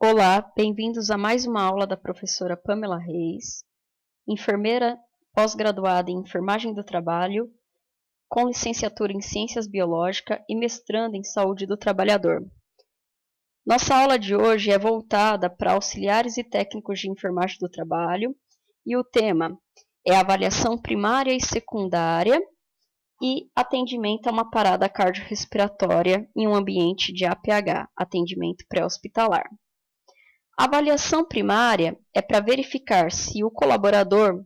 Olá, bem-vindos a mais uma aula da professora Pamela Reis, enfermeira pós-graduada em Enfermagem do Trabalho, com licenciatura em Ciências Biológicas e mestrando em Saúde do Trabalhador. Nossa aula de hoje é voltada para auxiliares e técnicos de enfermagem do trabalho e o tema é avaliação primária e secundária e atendimento a uma parada cardiorrespiratória em um ambiente de APH, atendimento pré-hospitalar. A avaliação primária é para verificar se o colaborador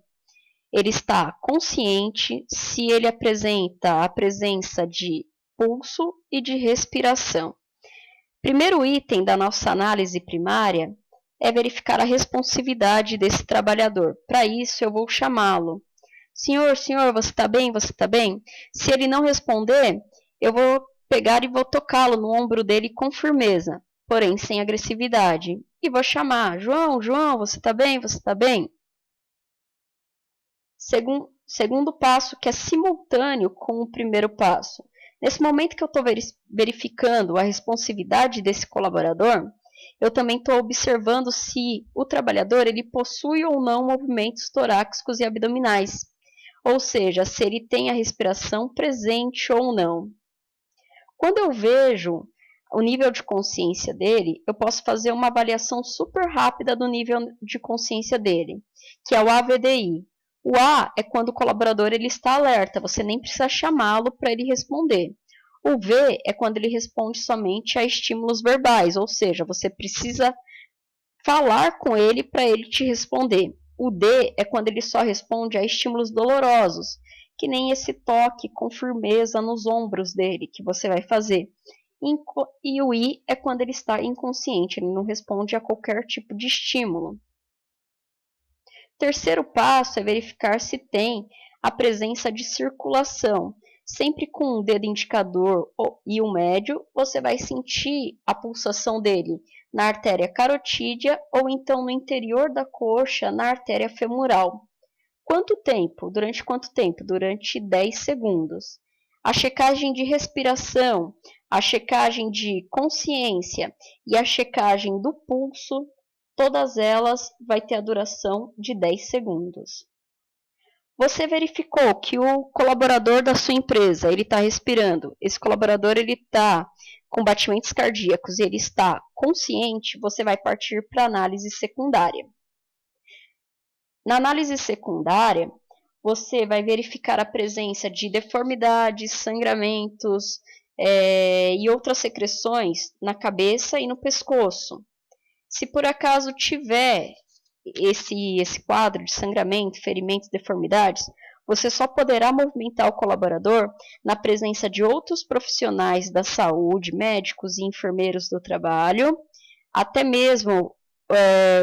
ele está consciente, se ele apresenta a presença de pulso e de respiração. Primeiro item da nossa análise primária é verificar a responsividade desse trabalhador. Para isso, eu vou chamá-lo. Senhor, você está bem? Você está bem? Se ele não responder, eu vou pegar e vou tocá-lo no ombro dele com firmeza, porém sem agressividade. E vou chamar, João, você está bem? Você está bem? Segundo passo, que é simultâneo com o primeiro passo. Nesse momento que eu estou verificando a responsividade desse colaborador, eu também estou observando se o trabalhador ele possui ou não movimentos torácicos e abdominais, ou seja, se ele tem a respiração presente ou não. Quando eu vejo o nível de consciência dele, eu posso fazer uma avaliação super rápida do nível de consciência dele, que é o AVDI. O A é quando o colaborador ele está alerta, você nem precisa chamá-lo para ele responder. O V é quando ele responde somente a estímulos verbais, ou seja, você precisa falar com ele para ele te responder. O D é quando ele só responde a estímulos dolorosos, que nem esse toque com firmeza nos ombros dele que você vai fazer. E o I é quando ele está inconsciente, ele não responde a qualquer tipo de estímulo. Terceiro passo é verificar se tem a presença de circulação. Sempre com um dedo indicador e o médio, você vai sentir a pulsação dele na artéria carotídea ou então no interior da coxa, na artéria femoral. Quanto tempo? Durante quanto tempo? Durante 10 segundos. A checagem de respiração, a checagem de consciência e a checagem do pulso, todas elas vai ter a duração de 10 segundos. Você verificou que o colaborador da sua empresa ele está respirando, esse colaborador ele está com batimentos cardíacos e ele está consciente, você vai partir para a análise secundária. Na análise secundária, você vai verificar a presença de deformidades, sangramentos e outras secreções na cabeça e no pescoço. Se por acaso tiver esse quadro de sangramento, ferimentos, deformidades, você só poderá movimentar o colaborador na presença de outros profissionais da saúde, médicos e enfermeiros do trabalho, até mesmo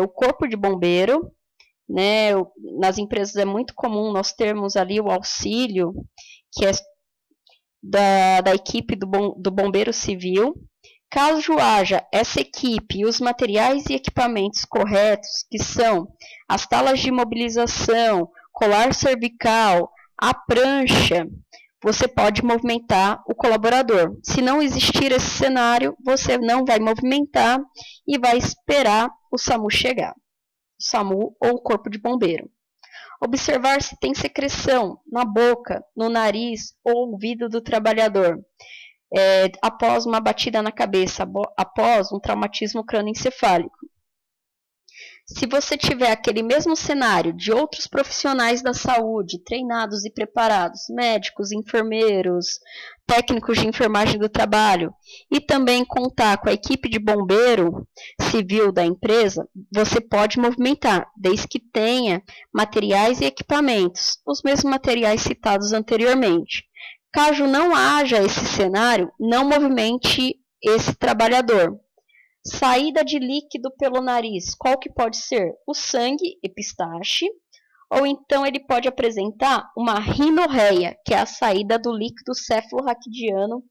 o corpo de bombeiro, né? Nas empresas é muito comum nós termos ali o auxílio, que é da equipe do bombeiro civil. Caso haja essa equipe e os materiais e equipamentos corretos, que são as talas de imobilização, colar cervical, a prancha, você pode movimentar o colaborador. Se não existir esse cenário, você não vai movimentar e vai esperar o SAMU chegar. O SAMU ou o corpo de bombeiro. Observar se tem secreção na boca, no nariz ou ouvido do trabalhador. Após uma batida na cabeça, após um traumatismo crânioencefálico. Se você tiver aquele mesmo cenário de outros profissionais da saúde, treinados e preparados, médicos, enfermeiros, técnicos de enfermagem do trabalho, e também contar com a equipe de bombeiro civil da empresa, você pode movimentar, desde que tenha materiais e equipamentos, os mesmos materiais citados anteriormente. Caso não haja esse cenário, não movimente esse trabalhador. Saída de líquido pelo nariz, qual que pode ser? O sangue, epistaxe, ou então ele pode apresentar uma rinorreia, que é a saída do líquido cefalorraquidiano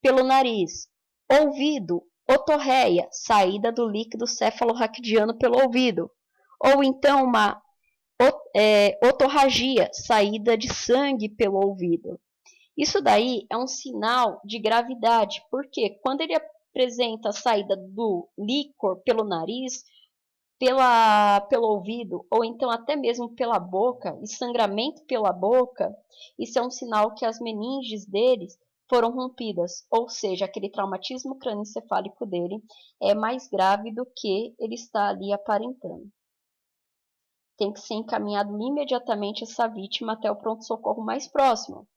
pelo nariz. Ouvido, otorreia, saída do líquido cefalorraquidiano pelo ouvido. Ou então uma otorragia, saída de sangue pelo ouvido. Isso daí é um sinal de gravidade, porque quando ele apresenta saída do líquor pelo nariz, pelo ouvido, ou então até mesmo pela boca, e sangramento pela boca, isso é um sinal que as meninges deles foram rompidas, ou seja, aquele traumatismo crânioencefálico dele é mais grave do que ele está ali aparentando. Tem que ser encaminhado imediatamente essa vítima até o pronto-socorro mais próximo,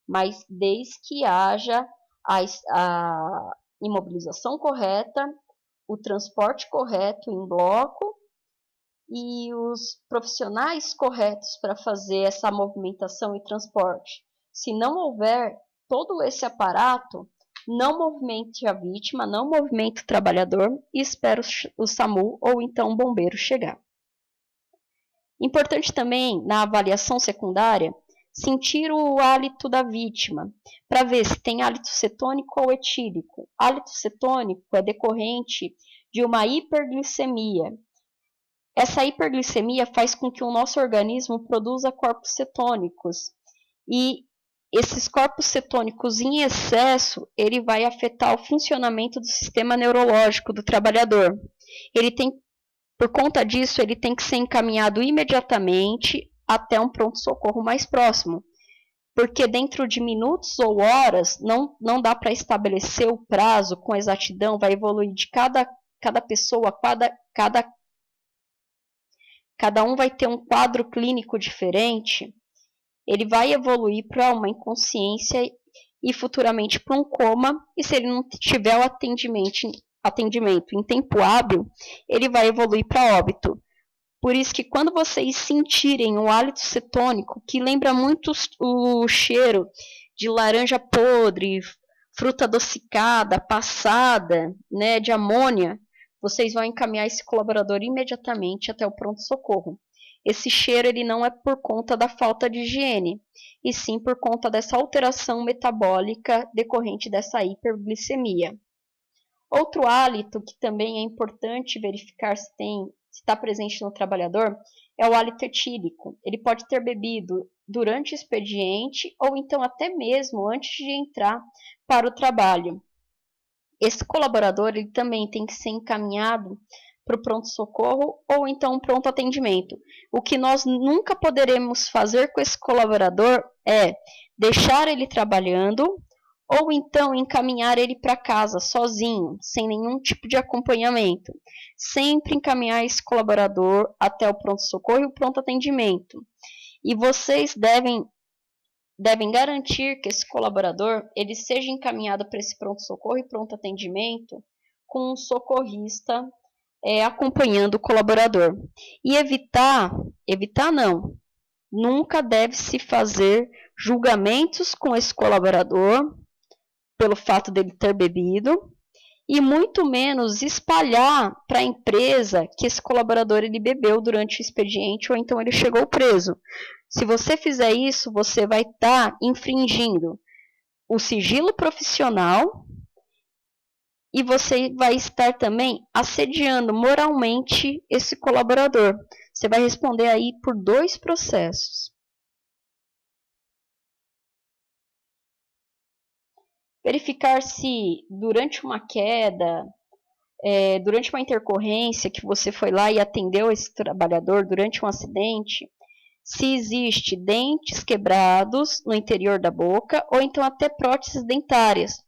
mas desde que haja a imobilização correta, o transporte correto em bloco e os profissionais corretos para fazer essa movimentação e transporte. Se não houver todo esse aparato, não movimente a vítima, não movimente o trabalhador e espere o SAMU ou então o bombeiro chegar. Importante também, na avaliação secundária, sentir o hálito da vítima, para ver se tem hálito cetônico ou etílico. Hálito cetônico é decorrente de uma hiperglicemia. Essa hiperglicemia faz com que o nosso organismo produza corpos cetônicos. E esses corpos cetônicos em excesso, ele vai afetar o funcionamento do sistema neurológico do trabalhador. Por conta disso, ele tem que ser encaminhado imediatamente até um pronto-socorro mais próximo, porque dentro de minutos ou horas não dá para estabelecer o prazo com exatidão, vai evoluir de cada pessoa, cada um vai ter um quadro clínico diferente, ele vai evoluir para uma inconsciência e futuramente para um coma, e se ele não tiver o atendimento em tempo hábil, ele vai evoluir para óbito. Por isso que quando vocês sentirem o hálito cetônico, que lembra muito o cheiro de laranja podre, fruta adocicada, passada, né, de amônia, vocês vão encaminhar esse colaborador imediatamente até o pronto-socorro. Esse cheiro ele não é por conta da falta de higiene, e sim por conta dessa alteração metabólica decorrente dessa hiperglicemia. Outro hálito que também é importante verificar se está presente no trabalhador é o hálito etílico. Ele pode ter bebido durante o expediente ou então até mesmo antes de entrar para o trabalho. Esse colaborador ele também tem que ser encaminhado para o pronto-socorro ou então pronto atendimento. O que nós nunca poderemos fazer com esse colaborador é deixar ele trabalhando ou então encaminhar ele para casa sozinho, sem nenhum tipo de acompanhamento. Sempre encaminhar esse colaborador até o pronto-socorro e o pronto atendimento. E vocês devem garantir que esse colaborador ele seja encaminhado para esse pronto-socorro e pronto atendimento com um socorrista acompanhando o colaborador. E nunca deve se fazer julgamentos com esse colaborador pelo fato dele ter bebido, e muito menos espalhar para a empresa que esse colaborador ele bebeu durante o expediente ou então ele chegou preso. Se você fizer isso, você vai estar infringindo o sigilo profissional e você vai estar também assediando moralmente esse colaborador. Você vai responder aí por 2 processos. Verificar se durante uma queda, durante uma intercorrência que você foi lá e atendeu esse trabalhador durante um acidente, se existe dentes quebrados no interior da boca ou então até próteses dentárias.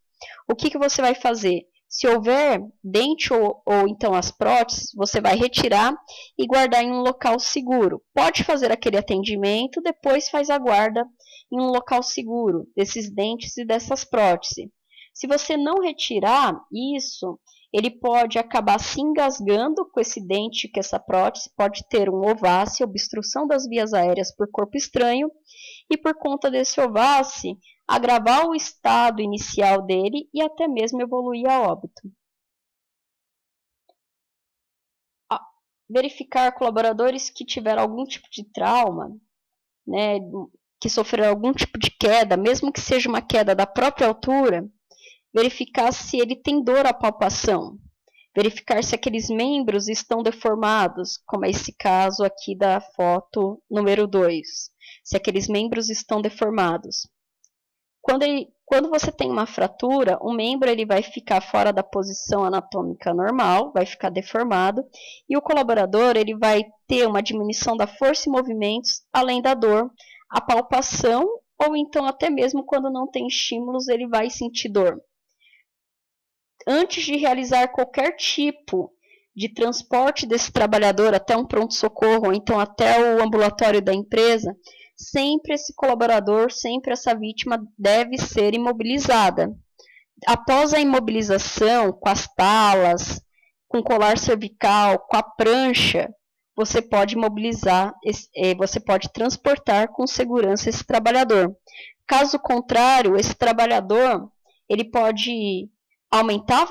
O que você vai fazer? Se houver dente ou então as próteses, você vai retirar e guardar em um local seguro. Pode fazer aquele atendimento, depois faz a guarda em um local seguro desses dentes e dessas próteses. Se você não retirar isso, ele pode acabar se engasgando com esse dente, com essa prótese, pode ter um ováceo, obstrução das vias aéreas por corpo estranho, e por conta desse ováceo, agravar o estado inicial dele e até mesmo evoluir a óbito. Verificar colaboradores que tiveram algum tipo de trauma, né, que sofreram algum tipo de queda, mesmo que seja uma queda da própria altura, verificar se ele tem dor à palpação, verificar se aqueles membros estão deformados, como é esse caso aqui da foto número 2, se aqueles membros estão deformados. Quando Quando você tem uma fratura, o membro ele vai ficar fora da posição anatômica normal, vai ficar deformado, e o colaborador ele vai ter uma diminuição da força e movimentos, além da dor, a palpação, ou então até mesmo quando não tem estímulos, ele vai sentir dor. Antes de realizar qualquer tipo de transporte desse trabalhador até um pronto-socorro, ou então até o ambulatório da empresa, sempre esse colaborador, sempre essa vítima deve ser imobilizada. Após a imobilização, com as talas, com colar cervical, com a prancha, você pode imobilizar, você pode transportar com segurança esse trabalhador. Caso contrário, esse trabalhador ele pode aumentar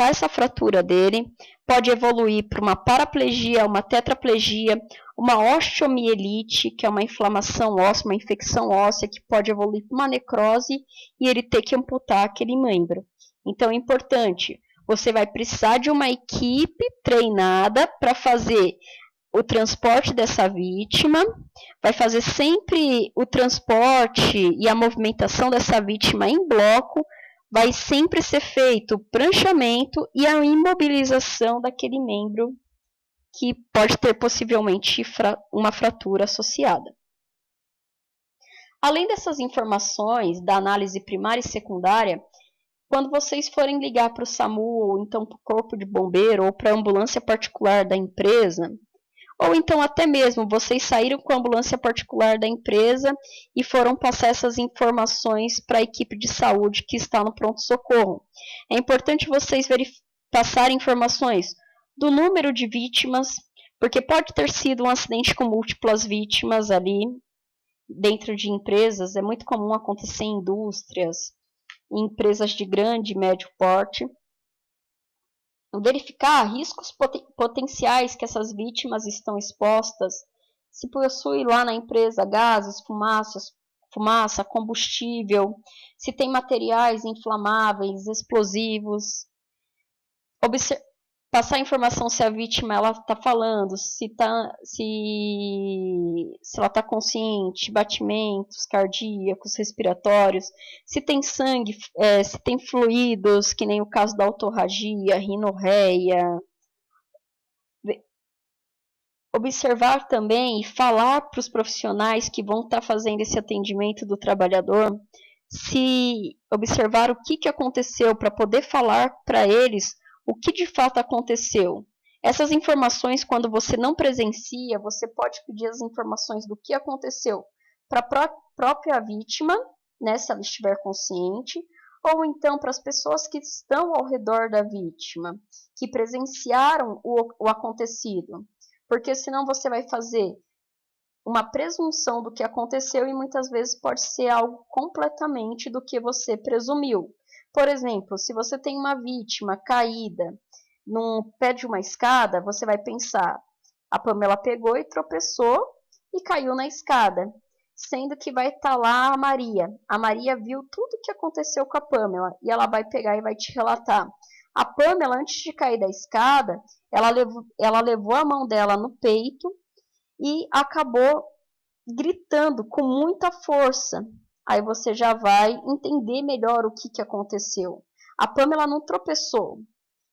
essa fratura dele, pode evoluir para uma paraplegia, uma tetraplegia, uma osteomielite, que é uma inflamação óssea, uma infecção óssea, que pode evoluir para uma necrose e ele ter que amputar aquele membro. Então é importante, você vai precisar de uma equipe treinada para fazer o transporte dessa vítima, vai fazer sempre o transporte e a movimentação dessa vítima em bloco, vai sempre ser feito o pranchamento e a imobilização daquele membro que pode ter possivelmente uma fratura associada. Além dessas informações da análise primária e secundária, quando vocês forem ligar para o SAMU, ou então para o corpo de bombeiro, ou para a ambulância particular da empresa, ou então até mesmo vocês saíram com a ambulância particular da empresa e foram passar essas informações para a equipe de saúde que está no pronto-socorro. É importante vocês passarem informações do número de vítimas, porque pode ter sido um acidente com múltiplas vítimas ali dentro de empresas, é muito comum acontecer em indústrias, em empresas de grande e médio porte. Verificar riscos potenciais que essas vítimas estão expostas, se possui lá na empresa gases, fumaça, combustível, se tem materiais inflamáveis, explosivos. Passar informação se a vítima está falando, se ela está consciente, batimentos cardíacos, respiratórios, se tem sangue, se tem fluidos, que nem o caso da otorragia, rinorreia. Observar também e falar para os profissionais que vão estar fazendo esse atendimento do trabalhador, se observar o que aconteceu para poder falar para eles o que de fato aconteceu. Essas informações, quando você não presencia, você pode pedir as informações do que aconteceu para a própria vítima, né, se ela estiver consciente, ou então para as pessoas que estão ao redor da vítima, que presenciaram o acontecido. Porque senão você vai fazer uma presunção do que aconteceu e muitas vezes pode ser algo completamente do que você presumiu. Por exemplo, se você tem uma vítima caída no pé de uma escada, você vai pensar, a Pamela pegou e tropeçou e caiu na escada, sendo que vai estar lá a Maria. A Maria viu tudo o que aconteceu com a Pamela e ela vai pegar e vai te relatar. A Pamela, antes de cair da escada, ela levou a mão dela no peito e acabou gritando com muita força. Aí você já vai entender melhor o que aconteceu. A Pamela não tropeçou.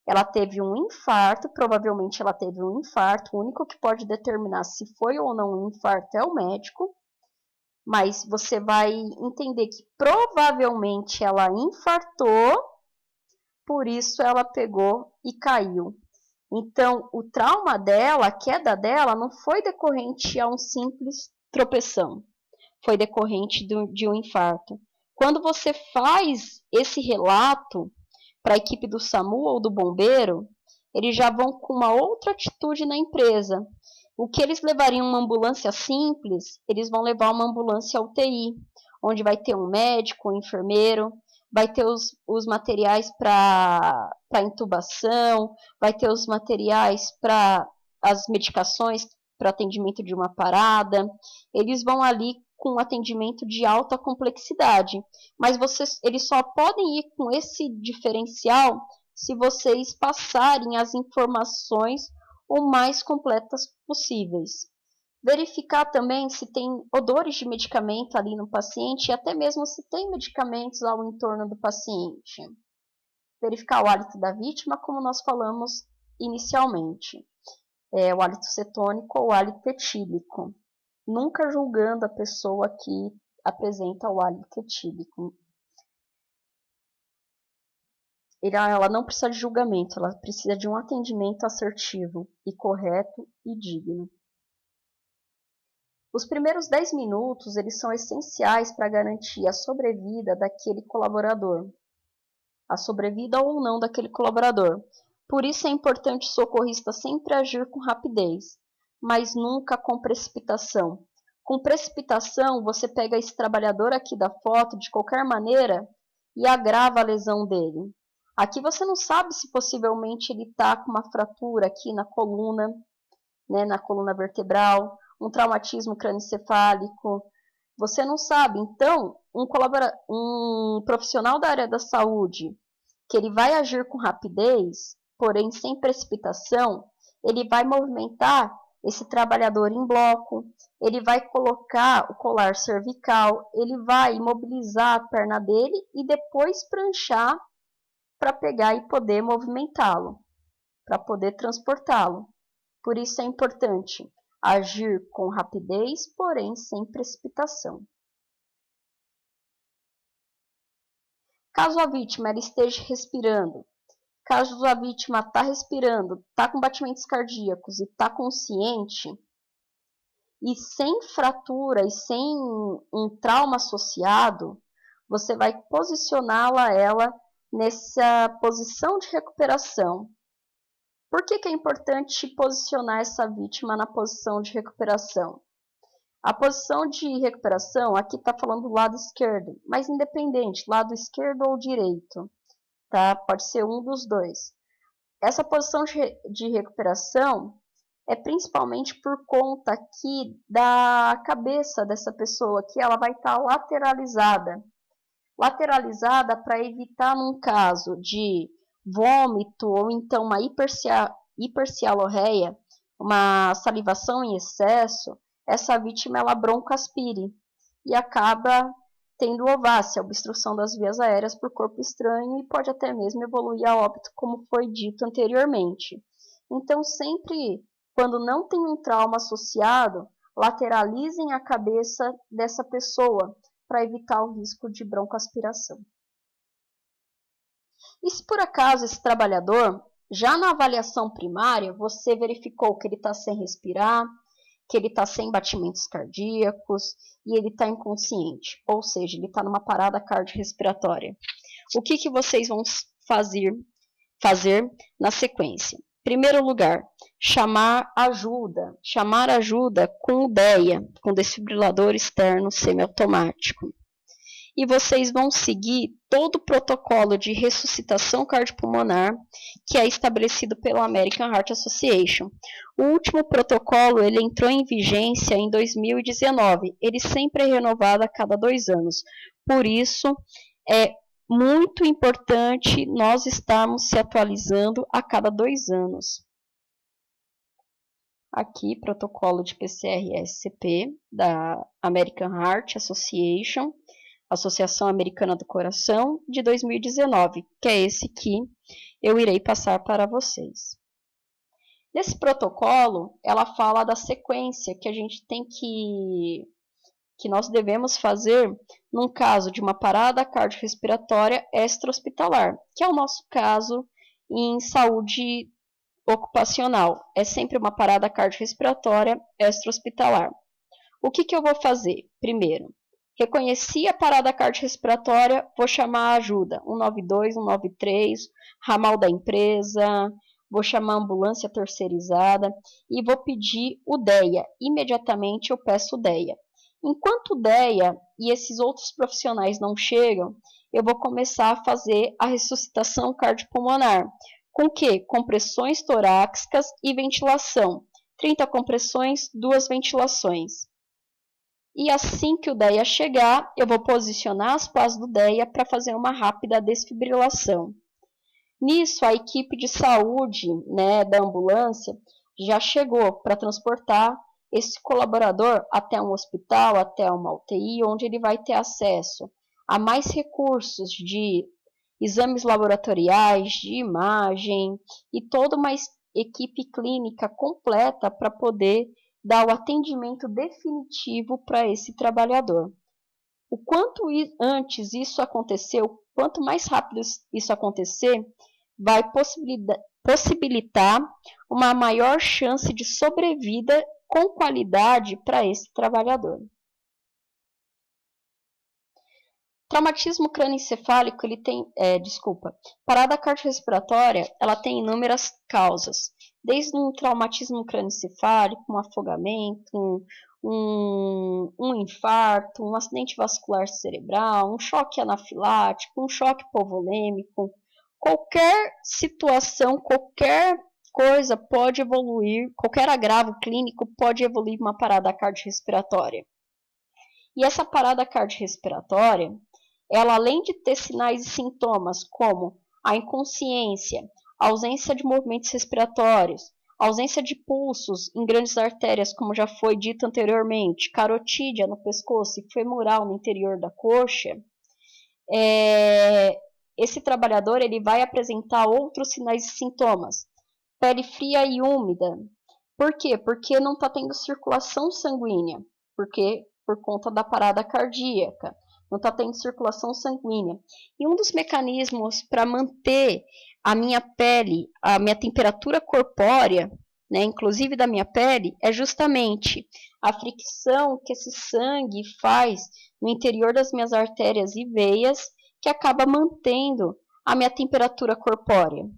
Ela teve um infarto, provavelmente ela teve um infarto. O único que pode determinar se foi ou não um infarto é o médico. Mas você vai entender que provavelmente ela infartou, por isso ela pegou e caiu. Então, o trauma dela, a queda dela, não foi decorrente a um simples tropeção. Foi decorrente de um infarto. Quando você faz esse relato para a equipe do SAMU ou do bombeiro, eles já vão com uma outra atitude na empresa. O que eles levariam uma ambulância simples, eles vão levar uma ambulância UTI, onde vai ter um médico, um enfermeiro, vai ter os materiais para intubação, vai ter os materiais para as medicações, para atendimento de uma parada. Eles vão ali com atendimento de alta complexidade, mas eles só podem ir com esse diferencial se vocês passarem as informações o mais completas possíveis. Verificar também se tem odores de medicamento ali no paciente e até mesmo se tem medicamentos ao entorno do paciente. Verificar o hálito da vítima, como nós falamos inicialmente. O hálito cetônico ou o hálito etílico. Nunca julgando a pessoa que apresenta o hálito etílico. Ela não precisa de julgamento, ela precisa de um atendimento assertivo e correto e digno. Os primeiros 10 minutos eles são essenciais para garantir a sobrevida daquele colaborador. A sobrevida ou não daquele colaborador. Por isso é importante o socorrista sempre agir com rapidez, mas nunca com precipitação. Com precipitação, você pega esse trabalhador aqui da foto de qualquer maneira e agrava a lesão dele. Aqui você não sabe se possivelmente ele está com uma fratura aqui na coluna, né, na coluna vertebral, um traumatismo crânioencefálico. Você não sabe. Então, um profissional da área da saúde, que ele vai agir com rapidez, porém sem precipitação, ele vai movimentar esse trabalhador em bloco, ele vai colocar o colar cervical, ele vai imobilizar a perna dele e depois pranchar para pegar e poder movimentá-lo, para poder transportá-lo. Por isso é importante agir com rapidez, porém sem precipitação. Caso a vítima ela esteja respirando, caso a vítima está respirando, está com batimentos cardíacos e está consciente, e sem fratura e sem um trauma associado, você vai posicioná-la ela nessa posição de recuperação. Por que é importante posicionar essa vítima na posição de recuperação? A posição de recuperação, aqui está falando do lado esquerdo, mas independente, lado esquerdo ou direito, tá? Pode ser um dos dois. Essa posição de recuperação é principalmente por conta aqui da cabeça dessa pessoa, que ela vai estar lateralizada. Lateralizada para evitar, num caso de vômito ou então uma hipercialorreia, uma salivação em excesso, essa vítima ela broncoaspire e acaba tendo ovácea, obstrução das vias aéreas por corpo estranho e pode até mesmo evoluir a óbito, como foi dito anteriormente. Então, sempre quando não tem um trauma associado, lateralizem a cabeça dessa pessoa para evitar o risco de broncoaspiração. E se por acaso esse trabalhador, já na avaliação primária, você verificou que ele está sem respirar, que ele está sem batimentos cardíacos e ele está inconsciente, ou seja, ele está numa parada cardiorrespiratória. O que vocês vão fazer na sequência? Em primeiro lugar, chamar ajuda com DEA, com desfibrilador externo semiautomático. E vocês vão seguir todo o protocolo de ressuscitação cardiopulmonar que é estabelecido pela American Heart Association. O último protocolo ele entrou em vigência em 2019. Ele sempre é renovado a cada 2 anos. Por isso, é muito importante nós estarmos se atualizando a cada 2 anos. Aqui, protocolo de PCR-SCP da American Heart Association, Associação Americana do Coração, de 2019, que é esse que eu irei passar para vocês. Nesse protocolo, ela fala da sequência que a gente tem que nós devemos fazer num caso de uma parada cardiorrespiratória extra-hospitalar, que é o nosso caso em saúde ocupacional. É sempre uma parada cardiorrespiratória extra-hospitalar. O que eu vou fazer? Primeiro, reconheci a parada cardiorrespiratória, vou chamar a ajuda, 192, 193, ramal da empresa, vou chamar a ambulância terceirizada e vou pedir o DEA. Imediatamente eu peço o DEA. Enquanto o DEA e esses outros profissionais não chegam, eu vou começar a fazer a ressuscitação cardiopulmonar. Com o quê? Compressões torácicas e ventilação. 30 compressões, 2 ventilações. E assim que o DEA chegar, eu vou posicionar as pás do DEA para fazer uma rápida desfibrilação. Nisso, a equipe de saúde, né, da ambulância já chegou para transportar esse colaborador até um hospital, até uma UTI, onde ele vai ter acesso a mais recursos de exames laboratoriais, de imagem e toda uma equipe clínica completa para poder dar o atendimento definitivo para esse trabalhador. O quanto antes isso acontecer, o quanto mais rápido isso acontecer, vai possibilitar uma maior chance de sobrevida com qualidade para esse trabalhador. Traumatismo crânioencefálico, ele tem, parada cardiorrespiratória, ela tem inúmeras causas, desde um traumatismo crânioencefálico, um afogamento, um infarto, um acidente vascular cerebral, um choque anafilático, um choque hipovolêmico. Qualquer situação, qualquer coisa pode evoluir, qualquer agravo clínico pode evoluir uma parada cardiorrespiratória. E essa parada cardiorrespiratória, ela além de ter sinais e sintomas como a inconsciência, a ausência de movimentos respiratórios, a ausência de pulsos em grandes artérias, como já foi dito anteriormente, carotídea no pescoço e femoral no interior da coxa, esse trabalhador ele vai apresentar outros sinais e sintomas. Pele fria e úmida. Por quê? Porque não está tendo circulação sanguínea. Por conta da parada cardíaca. Não está tendo circulação sanguínea. E um dos mecanismos para manter a minha pele, a minha temperatura corpórea, né, inclusive da minha pele, é justamente a fricção que esse sangue faz no interior das minhas artérias e veias, que acaba mantendo a minha temperatura corpórea.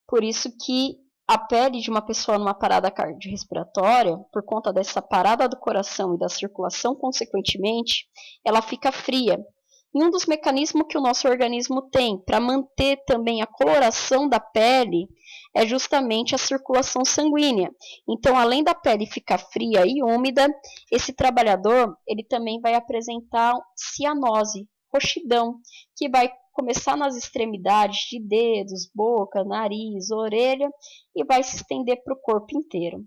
Por isso que a pele de uma pessoa numa parada cardiorrespiratória, por conta dessa parada do coração e da circulação consequentemente, ela fica fria. E um dos mecanismos que o nosso organismo tem para manter também a coloração da pele é justamente a circulação sanguínea. Então, além da pele ficar fria e úmida, esse trabalhador ele também vai apresentar cianose, roxidão, que vai começar nas extremidades de dedos, boca, nariz, orelha e vai se estender para o corpo inteiro.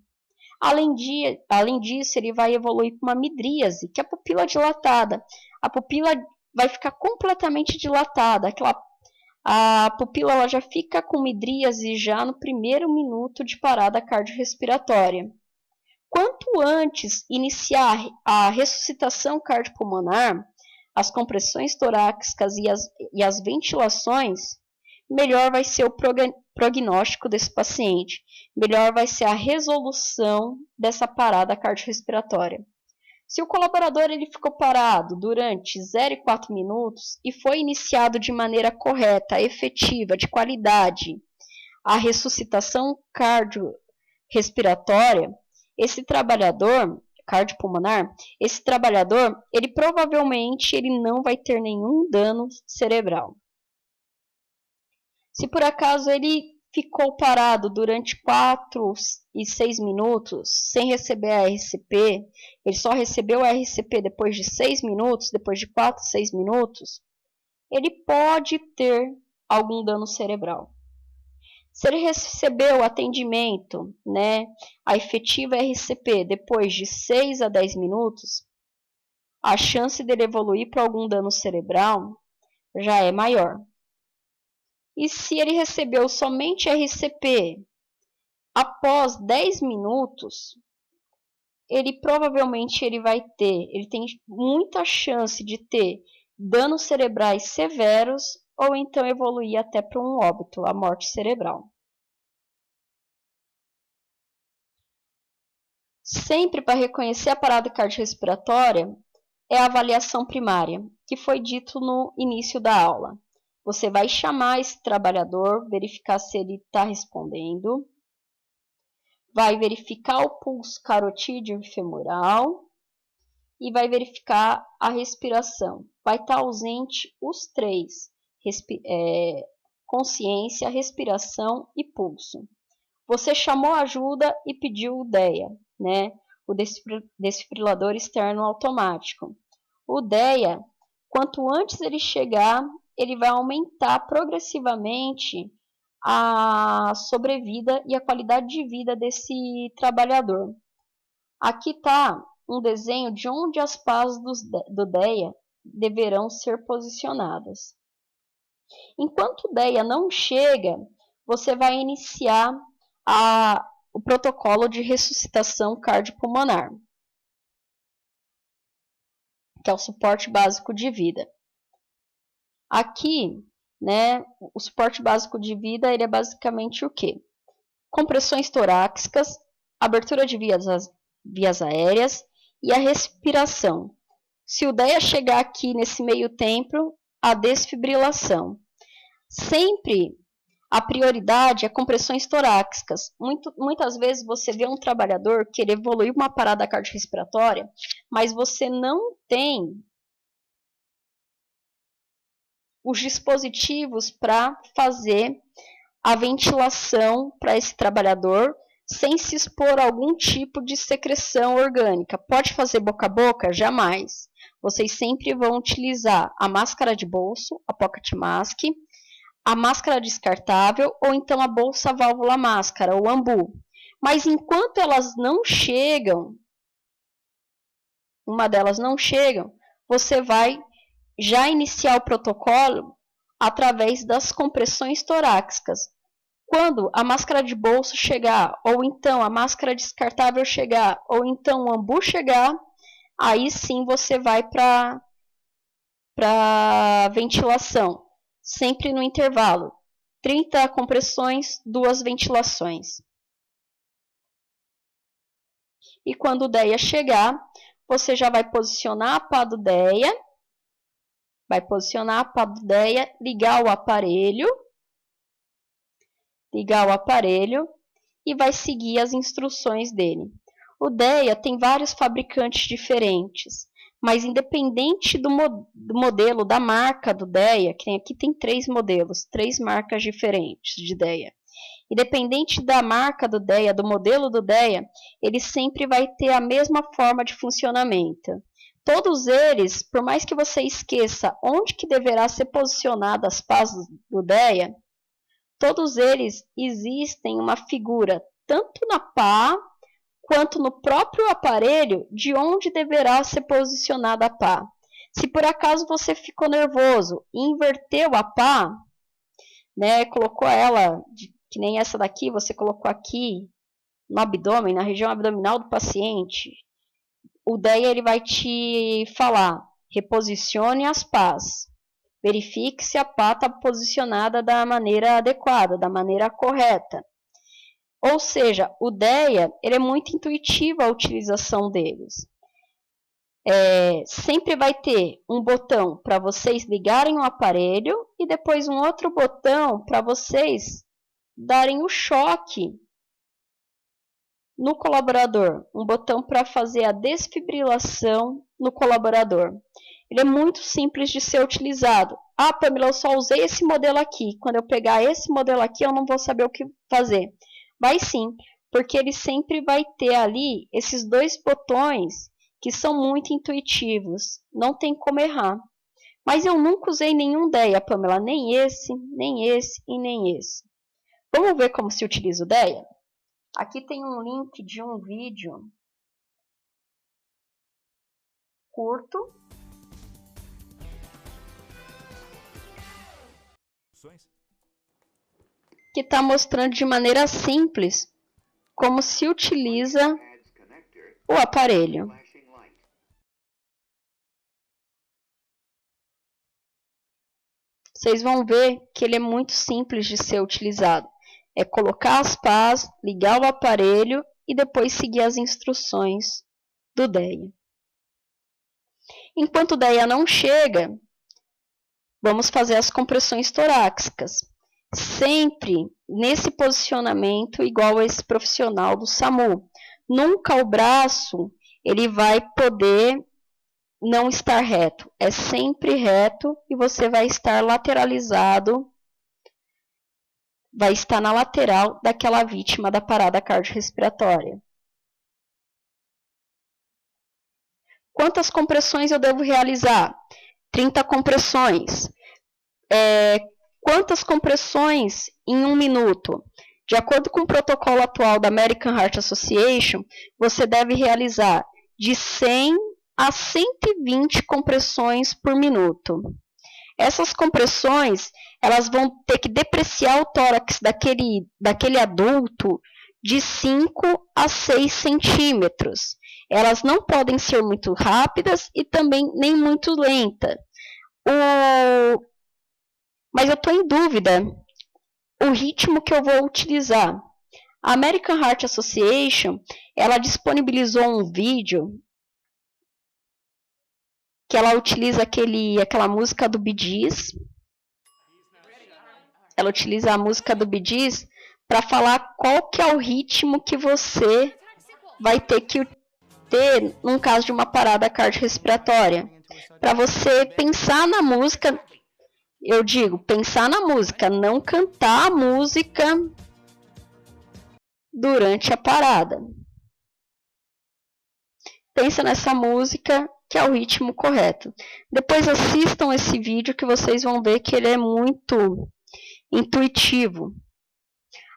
Além disso, ele vai evoluir para uma midríase, que é a pupila dilatada. A pupila vai ficar completamente dilatada. A pupila ela já fica com midríase já no primeiro minuto de parada cardiorrespiratória. Quanto antes iniciar a ressuscitação cardiopulmonar, as compressões torácicas e as ventilações, melhor vai ser o prognóstico desse paciente, melhor vai ser a resolução dessa parada cardiorrespiratória. Se o colaborador ele ficou parado durante 0,4 minutos e foi iniciado de maneira correta, efetiva, de qualidade, a ressuscitação cardiorrespiratória, esse trabalhador cardiopulmonar, esse trabalhador, ele provavelmente ele não vai ter nenhum dano cerebral. Se por acaso ele ficou parado durante 4 e 6 minutos sem receber a RCP, ele só recebeu a RCP depois de 6 minutos, depois de 4, 6 minutos, ele pode ter algum dano cerebral. Se ele recebeu atendimento, né, a efetiva RCP depois de 6 a 10 minutos, a chance dele evoluir para algum dano cerebral já é maior. E se ele recebeu somente RCP após 10 minutos, ele provavelmente ele tem muita chance de ter danos cerebrais severos ou então evoluir até para um óbito, a morte cerebral. Sempre para reconhecer a parada cardiorrespiratória é a avaliação primária, que foi dito no início da aula. Você vai chamar esse trabalhador, verificar se ele está respondendo, vai verificar o pulso carotídeo e femoral e vai verificar a respiração. Vai estar ausente os três, consciência, respiração e pulso. Você chamou ajuda e pediu o DEA, né? O desfibrilador externo automático. O DEA, quanto antes ele chegar, ele vai aumentar progressivamente a sobrevida e a qualidade de vida desse trabalhador. Aqui está um desenho de onde as pás do DEA deverão ser posicionadas. Enquanto o DEA não chega, você vai iniciar o protocolo de ressuscitação cardiopulmonar, que é o suporte básico de vida. Aqui, né, o suporte básico de vida ele é basicamente o quê? Compressões torácicas, abertura de vias aéreas e a respiração. Se o DEA chegar aqui nesse meio tempo, a desfibrilação. Sempre a prioridade é compressões torácicas. Muitas vezes você vê um trabalhador querer evoluir uma parada cardiorrespiratória, mas você não tem os dispositivos para fazer a ventilação para esse trabalhador sem se expor a algum tipo de secreção orgânica. Pode fazer boca a boca? Jamais. Vocês sempre vão utilizar a máscara de bolso, a pocket mask, a máscara descartável ou então a bolsa válvula máscara, o AMBU. Mas enquanto elas não chegam, uma delas não chega, você vai já iniciar o protocolo através das compressões torácicas. Quando a máscara de bolso chegar, ou então a máscara descartável chegar, ou então o AMBU chegar, aí sim você vai para ventilação. Sempre no intervalo. 30 compressões, 2 ventilações. E quando o DEA chegar, você já vai posicionar a pá do DEA, ligar o aparelho e vai seguir as instruções dele. O DEA tem vários fabricantes diferentes, mas independente do modelo, da marca do DEA, que aqui tem 3 modelos, 3 marcas diferentes de DEA. Independente da marca do DEA, do modelo do DEA, ele sempre vai ter a mesma forma de funcionamento. Todos eles, por mais que você esqueça onde que deverá ser posicionada as pás do DEA, todos eles existem uma figura, tanto na pá, quanto no próprio aparelho, de onde deverá ser posicionada a pá. Se por acaso você ficou nervoso e inverteu a pá, né, colocou ela, que nem essa daqui, você colocou aqui no abdômen, na região abdominal do paciente, o DEA ele vai te falar, reposicione as pás. Verifique se a pá está posicionada da maneira adequada, da maneira correta. Ou seja, o DEA ele é muito intuitivo a utilização deles. Sempre vai ter um botão para vocês ligarem o aparelho e depois um outro botão para vocês darem o choque no colaborador. Um botão para fazer a desfibrilação no colaborador. Ele é muito simples de ser utilizado. Ah, Pamela, eu só usei esse modelo aqui. Quando eu pegar esse modelo aqui, eu não vou saber o que fazer. Vai sim, porque ele sempre vai ter ali esses 2 botões que são muito intuitivos. Não tem como errar. Mas eu nunca usei nenhum DEA, Pamela. Nem esse e nem esse. Vamos ver como se utiliza o DEA? Aqui tem um link de um vídeo curto que está mostrando de maneira simples como se utiliza o aparelho. Vocês vão ver que ele é muito simples de ser utilizado. É colocar as pás, ligar o aparelho e depois seguir as instruções do DEA. Enquanto o DEA não chega, vamos fazer as compressões torácicas. Sempre nesse posicionamento igual a esse profissional do SAMU. Nunca o braço ele vai poder não estar reto. É sempre reto e você vai estar lateralizado, vai estar na lateral daquela vítima da parada cardiorrespiratória. Quantas compressões eu devo realizar? 30 compressões. Quantas compressões em 1 minuto? De acordo com o protocolo atual da American Heart Association, você deve realizar de 100 a 120 compressões por minuto. Essas compressões, elas vão ter que depreciar o tórax daquele adulto de 5 a 6 centímetros. Elas não podem ser muito rápidas e também nem muito lentas. Mas eu estou em dúvida o ritmo que eu vou utilizar. A American Heart Association, ela disponibilizou um vídeo que ela utiliza aquela música do Bee Gees. Ela utiliza a música do Bee Gees para falar qual que é o ritmo que você vai ter que ter num caso de uma parada cardiorrespiratória. Para você pensar na música, eu digo, pensar na música, não cantar a música durante a parada. Pensa nessa música, que é o ritmo correto. Depois assistam esse vídeo que vocês vão ver que ele é muito intuitivo.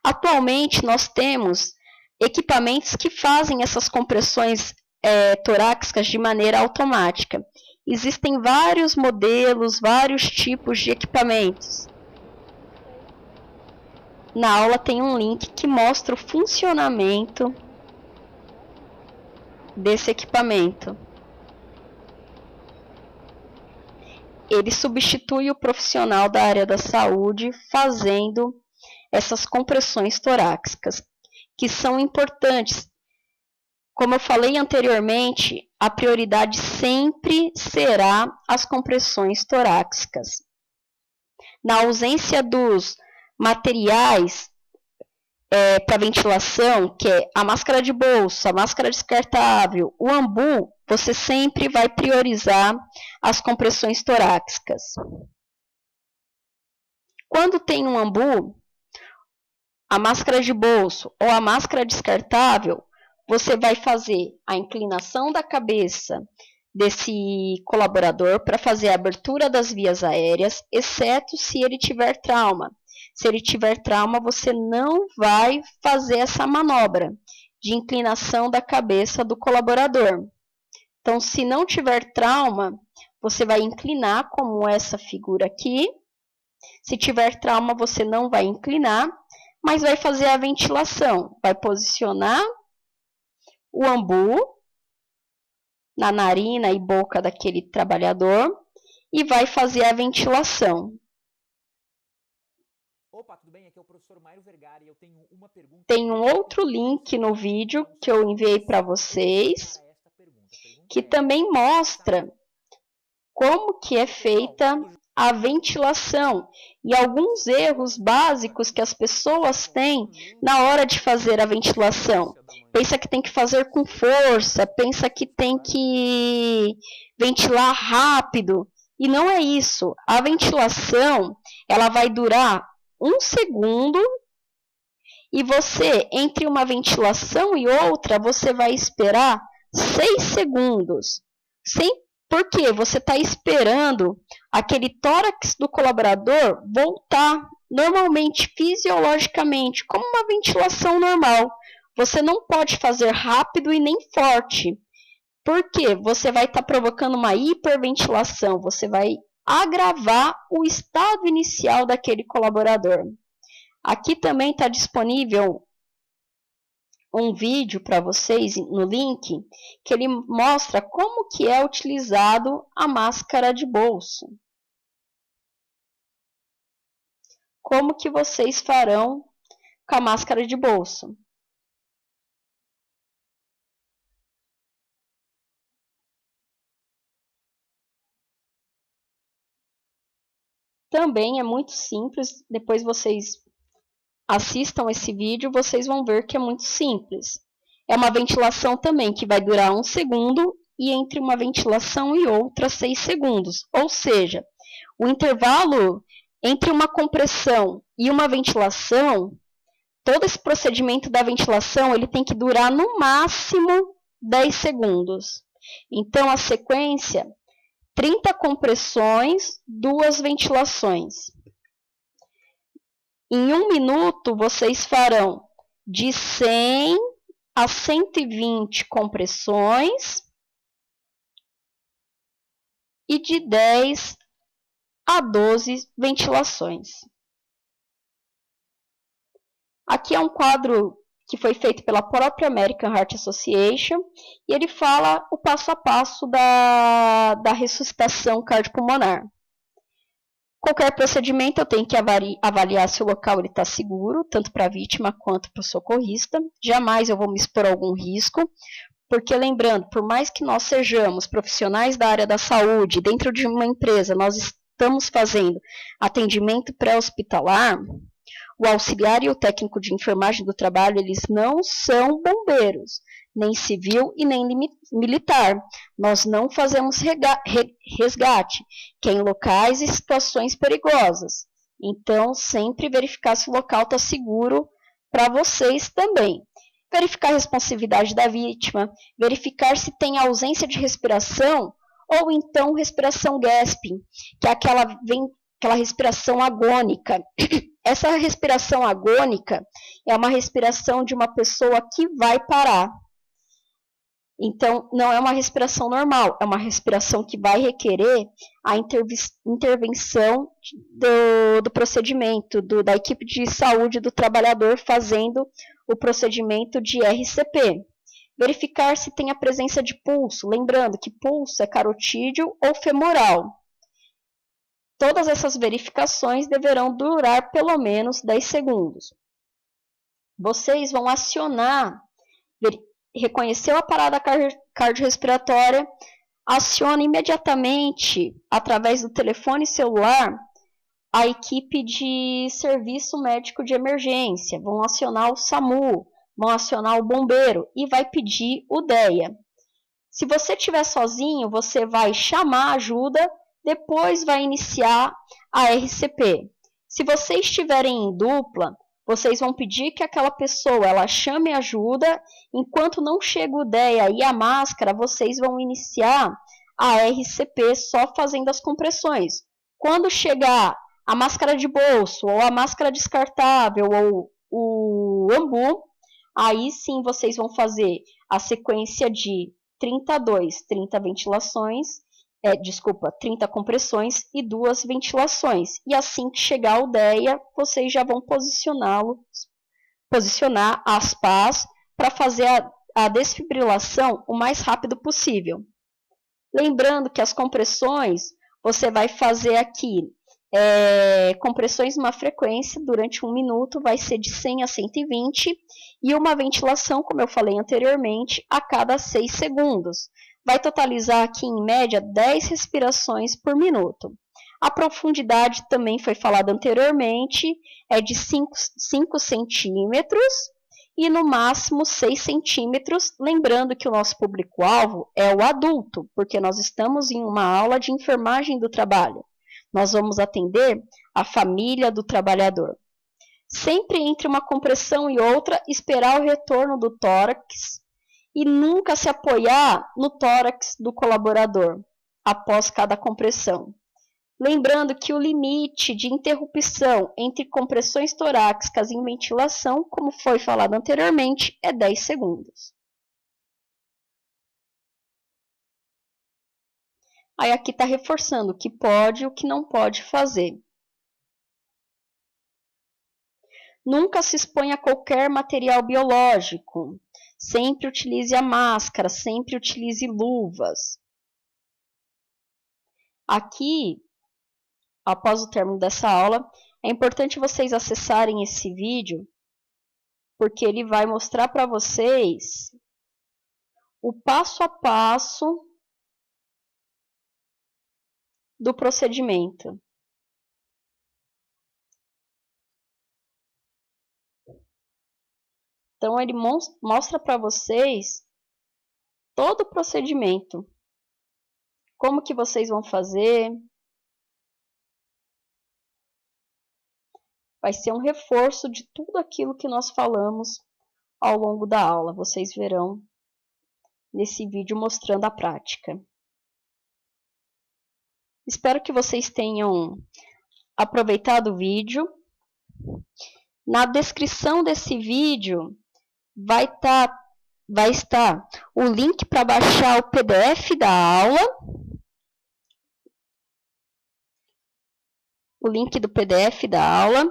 Atualmente nós temos equipamentos que fazem essas compressões torácicas de maneira automática. Existem vários modelos, vários tipos de equipamentos. Na aula tem um link que mostra o funcionamento desse equipamento. Ele substitui o profissional da área da saúde fazendo essas compressões torácicas, que são importantes. Como eu falei anteriormente, a prioridade sempre será as compressões torácicas. Na ausência dos materiais para ventilação, que é a máscara de bolso, a máscara descartável, o ambu, você sempre vai priorizar as compressões torácicas. Quando tem um ambu, a máscara de bolso ou a máscara descartável, você vai fazer a inclinação da cabeça desse colaborador para fazer a abertura das vias aéreas, exceto se ele tiver trauma. Se ele tiver trauma, você não vai fazer essa manobra de inclinação da cabeça do colaborador. Então, se não tiver trauma, você vai inclinar como essa figura aqui. Se tiver trauma, você não vai inclinar, mas vai fazer a ventilação. Vai posicionar o ambu na narina e boca daquele trabalhador e vai fazer a ventilação. Opa, tudo bem? Aqui é o professor Mário Vergara e eu tenho uma pergunta. Tem um outro link no vídeo que eu enviei para vocês, que também mostra como que é feita a ventilação e alguns erros básicos que as pessoas têm na hora de fazer a ventilação. Pensa que tem que fazer com força, pensa que tem que ventilar rápido, e não é isso. A ventilação, ela vai durar 1 segundo e você, entre uma ventilação e outra, você vai esperar 6 segundos. Porque você está esperando aquele tórax do colaborador voltar normalmente, fisiologicamente, como uma ventilação normal. Você não pode fazer rápido e nem forte. Porque você vai estar provocando uma hiperventilação, você vai agravar o estado inicial daquele colaborador. Aqui também está disponível um vídeo para vocês no link, que ele mostra como que é utilizado a máscara de bolso. Como que vocês farão com a máscara de bolso. Também é muito simples, depois vocês assistam esse vídeo, vocês vão ver que é muito simples. É uma ventilação também que vai durar 1 segundo e entre uma ventilação e outra 6 segundos. Ou seja, o intervalo entre uma compressão e uma ventilação, todo esse procedimento da ventilação, ele tem que durar no máximo 10 segundos. Então, a sequência, 30 compressões, 2 ventilações. Em 1 minuto, vocês farão de 100 a 120 compressões e de 10 a 12 ventilações. Aqui é um quadro que foi feito pela própria American Heart Association e ele fala o passo a passo da ressuscitação cardiopulmonar. Qualquer procedimento eu tenho que avaliar se o local está seguro, tanto para a vítima quanto para o socorrista. Jamais eu vou me expor a algum risco, porque lembrando, por mais que nós sejamos profissionais da área da saúde, dentro de uma empresa nós estamos fazendo atendimento pré-hospitalar, o auxiliar e o técnico de enfermagem do trabalho, eles não são bombeiros, nem civil e nem militar. Nós não fazemos resgate, que é em locais e situações perigosas. Então, sempre verificar se o local está seguro para vocês também. Verificar a responsividade da vítima, verificar se tem ausência de respiração ou então respiração gasping, que é aquela respiração agônica. Essa respiração agônica é uma respiração de uma pessoa que vai parar. Então, não é uma respiração normal, é uma respiração que vai requerer a intervenção do procedimento, da equipe de saúde do trabalhador fazendo o procedimento de RCP. Verificar se tem a presença de pulso, lembrando que pulso é carotídeo ou femoral. Todas essas verificações deverão durar pelo menos 10 segundos. Vocês vão acionar, reconheceu a parada cardiorrespiratória, aciona imediatamente, através do telefone celular, a equipe de serviço médico de emergência. Vão acionar o SAMU, vão acionar o bombeiro e vai pedir o DEA. Se você estiver sozinho, você vai chamar ajuda, depois vai iniciar a RCP. Se vocês estiverem em dupla, vocês vão pedir que aquela pessoa ela chame ajuda, enquanto não chega o DEA e a máscara, vocês vão iniciar a RCP só fazendo as compressões. Quando chegar a máscara de bolso, ou a máscara descartável, ou o ambu, aí sim vocês vão fazer a sequência de 30 ventilações, 30 compressões e 2 ventilações. E assim que chegar o DEA, vocês já vão posicionar as pás para fazer a desfibrilação o mais rápido possível. Lembrando que as compressões, você vai fazer aqui compressões numa frequência durante 1 minuto, vai ser de 100 a 120, e uma ventilação, como eu falei anteriormente, a cada 6 segundos. Vai totalizar aqui, em média, 10 respirações por minuto. A profundidade também foi falada anteriormente, é de 5 centímetros e no máximo 6 centímetros, lembrando que o nosso público-alvo é o adulto, porque nós estamos em uma aula de enfermagem do trabalho. Nós vamos atender a família do trabalhador. Sempre entre uma compressão e outra, esperar o retorno do tórax e nunca se apoiar no tórax do colaborador após cada compressão. Lembrando que o limite de interrupção entre compressões torácicas e ventilação, como foi falado anteriormente, é 10 segundos. Aí aqui está reforçando o que pode e o que não pode fazer. Nunca se exponha a qualquer material biológico. Sempre utilize a máscara, sempre utilize luvas. Aqui, após o término dessa aula, é importante vocês acessarem esse vídeo, porque ele vai mostrar para vocês o passo a passo do procedimento. Então, ele mostra para vocês todo o procedimento. Como que vocês vão fazer. Vai ser um reforço de tudo aquilo que nós falamos ao longo da aula. Vocês verão nesse vídeo mostrando a prática. Espero que vocês tenham aproveitado o vídeo. Na descrição desse vídeo vai estar o link para baixar o PDF da aula, o link do PDF da aula.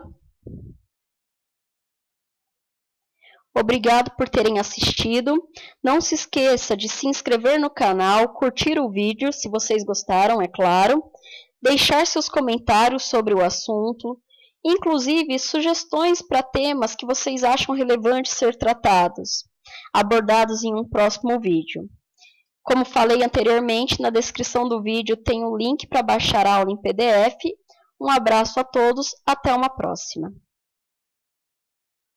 Obrigado por terem assistido. Não se esqueça de se inscrever no canal, curtir o vídeo se vocês gostaram, é claro, deixar seus comentários sobre o assunto, inclusive sugestões para temas que vocês acham relevantes ser tratados, abordados em um próximo vídeo. Como falei anteriormente, na descrição do vídeo tem um link para baixar a aula em PDF. Um abraço a todos, até uma próxima.